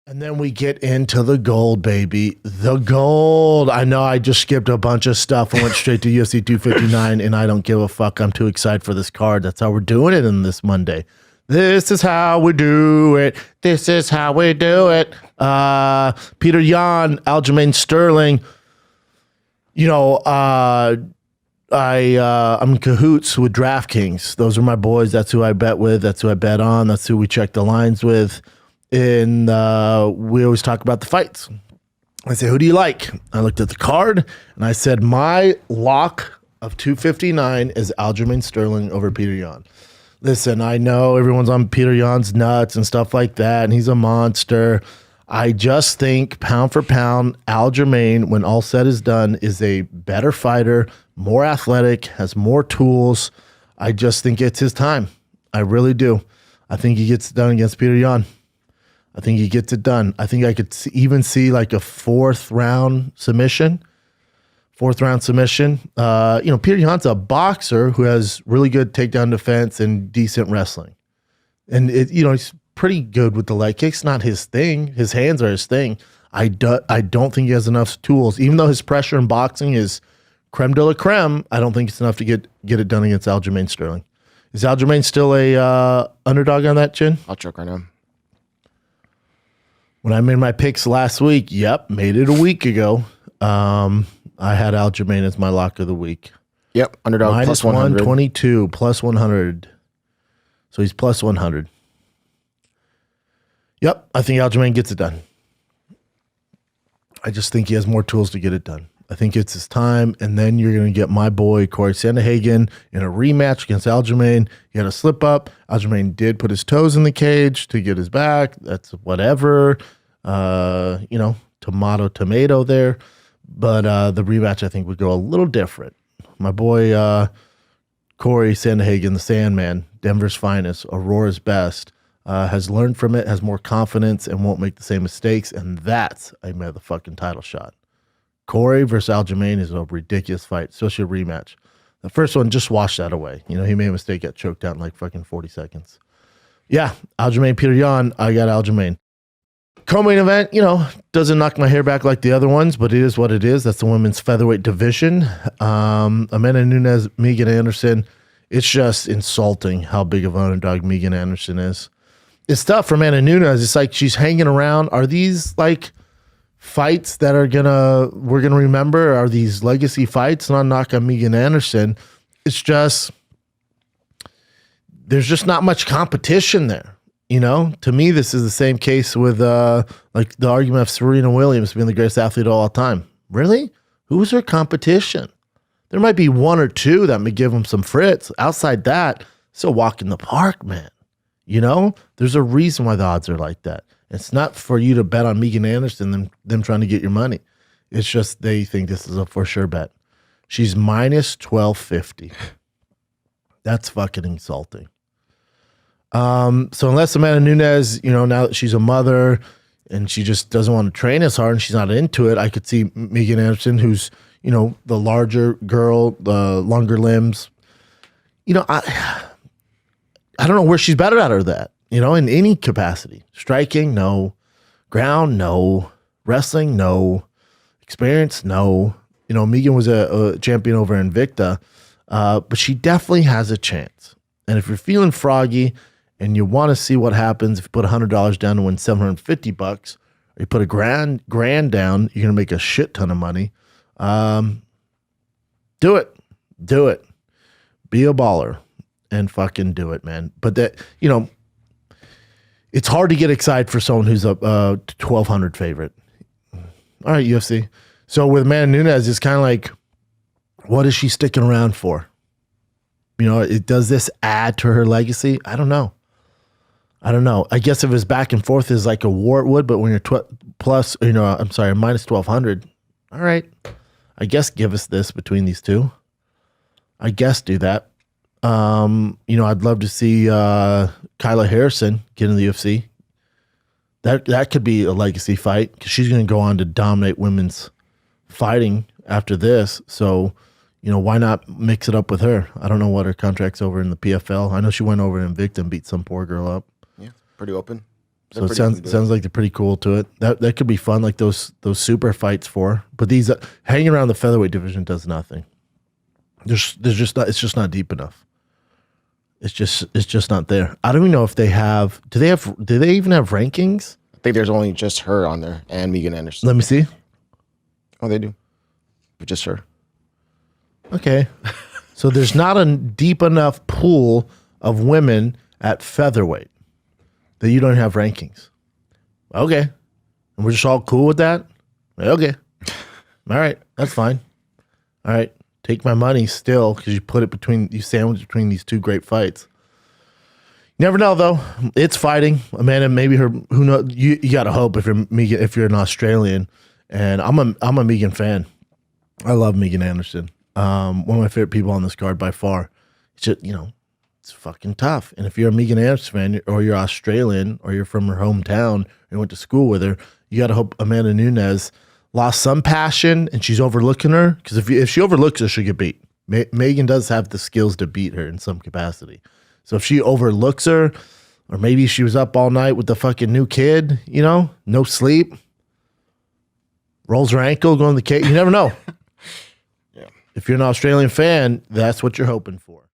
And then we get into the gold, baby. The gold. I know I just skipped a bunch of stuff and went straight to UFC 259, and I don't give a fuck. I'm too excited for this card. That's how we're doing it in this Monday. This is how we do it. This is how we do it. Peter Yan, Aljamain Sterling. You know, I'm in cahoots with DraftKings. Those are my boys. That's who I bet with. That's who I bet on. That's who we check the lines with. And we always talk about the fights. I say, who do you like? I looked at the card, and I said, my lock of 259 is Aljamain Sterling over Peter Yan. Listen, I know everyone's on Peter Yan's nuts and stuff like that, and he's a monster. I just think, pound for pound, Aljamain, when all said is done, is a better fighter, more athletic, has more tools. I just think it's his time. I really do. I think he gets it done against Peter Yan. I think he gets it done. I think I could even see like a fourth round submission. You know, Peter Yan's a boxer who has really good takedown defense and decent wrestling. And, he's pretty good with the leg kicks. Not his thing. His hands are his thing. I don't think he has enough tools. Even though his pressure in boxing is creme de la creme, I don't think it's enough to get it done against Aljamain Sterling. Is Aljamain still a underdog on that, Chin? I'll check right now. When I made my picks last week, made it a week ago. I had Aljamain as my lock of the week. Yep, underdog minus plus 100. 122, plus 100. So he's plus 100. Yep, I think Aljamain gets it done. I just think he has more tools to get it done. I think it's his time, and then you're going to get my boy Corey Sandhagen in a rematch against Aljamain. He had a slip up. Aljamain did put his toes in the cage to get his back. That's whatever. Tomato there. But the rematch, I think, would go a little different. My boy Corey Sandhagen, the Sandman, Denver's finest, Aurora's best, has learned from it, has more confidence, and won't make the same mistakes, and that's a motherfucking title shot. Corey versus Aljamain is a ridiculous fight, especially a rematch. The first one, just wash that away. You know, he made a mistake, got choked out in like fucking 40 seconds. Yeah, Aljamain, Peter Yan, I got Aljamain. Co-main event, doesn't knock my hair back like the other ones, but it is what it is. That's the women's featherweight division. Amanda Nunes, Megan Anderson. It's just insulting how big of an underdog Megan Anderson is. It's tough for Amanda Nunes. It's like she's hanging around. Are these like fights that we're gonna remember? Are these legacy fights? Not knock on Megan Anderson. It's just there's just not much competition there. To me, this is the same case with like the argument of Serena Williams being the greatest athlete of all time. Really? Who's her competition? There might be one or two that may give them some fritz. Outside that, it's a walk in the park, man. There's a reason why the odds are like that. It's not for you to bet on Megan Anderson, them trying to get your money. It's just they think this is a for sure bet. She's minus 1250. That's fucking insulting. So unless Amanda Nunes, now that she's a mother and she just doesn't want to train as hard and she's not into it, I could see Megan Anderson, who's, the larger girl, the longer limbs. I don't know where she's better at her that, in any capacity. Striking, no. Ground, no. Wrestling, no. Experience, no. Megan was a champion over Invicta, but she definitely has a chance. And if you're feeling froggy and you want to see what happens if you put $100 down to win $750, or you put a grand down, you're going to make a shit ton of money. Do it. Be a baller and fucking do it, man. But that, it's hard to get excited for someone who's a 1,200 favorite. All right, UFC. So with Amanda Nunes, it's kind of like, what is she sticking around for? Does this add to her legacy? I don't know. I guess if it's back and forth is like a war, it would, but when you're minus 1,200, all right. I guess give us this between these two. I guess do that. I'd love to see Kyla Harrison get in the UFC. That could be a legacy fight because she's going to go on to dominate women's fighting after this. So, why not mix it up with her? I don't know what her contract's over in the PFL. I know she went over in Invicta and beat some poor girl up. Yeah, pretty open. So it sounds like they're pretty cool to it. That could be fun, like those super fights for. But these hanging around the featherweight division does nothing. There's just not. It's just not deep enough. It's just not there. I don't even know if they have. Do they even have rankings? I think there's only just her on there and Megan Anderson. Let me see. Oh, they do. But just her. Okay. So there's not a deep enough pool of women at featherweight that you don't have rankings. Okay. And we're just all cool with that? Okay. All right. That's fine. All right. Take my money still because you sandwich between these two great fights. You never know though. It's fighting. Amanda, maybe her. Who knows? You gotta hope if you're an Australian, and I'm a Megan fan. I love Megan Anderson. One of my favorite people on this card by far. It's just it's fucking tough. And if you're a Megan Anderson fan, or you're Australian, or you're from her hometown, and you went to school with her, you gotta hope Amanda Nunes lost some passion and she's overlooking her. Because if she overlooks her, she'll get beat. Megan does have the skills to beat her in some capacity. So if she overlooks her, or maybe she was up all night with the fucking new kid, no sleep, rolls her ankle, going to the cage, you never know. Yeah. If you're an Australian fan, that's what you're hoping for.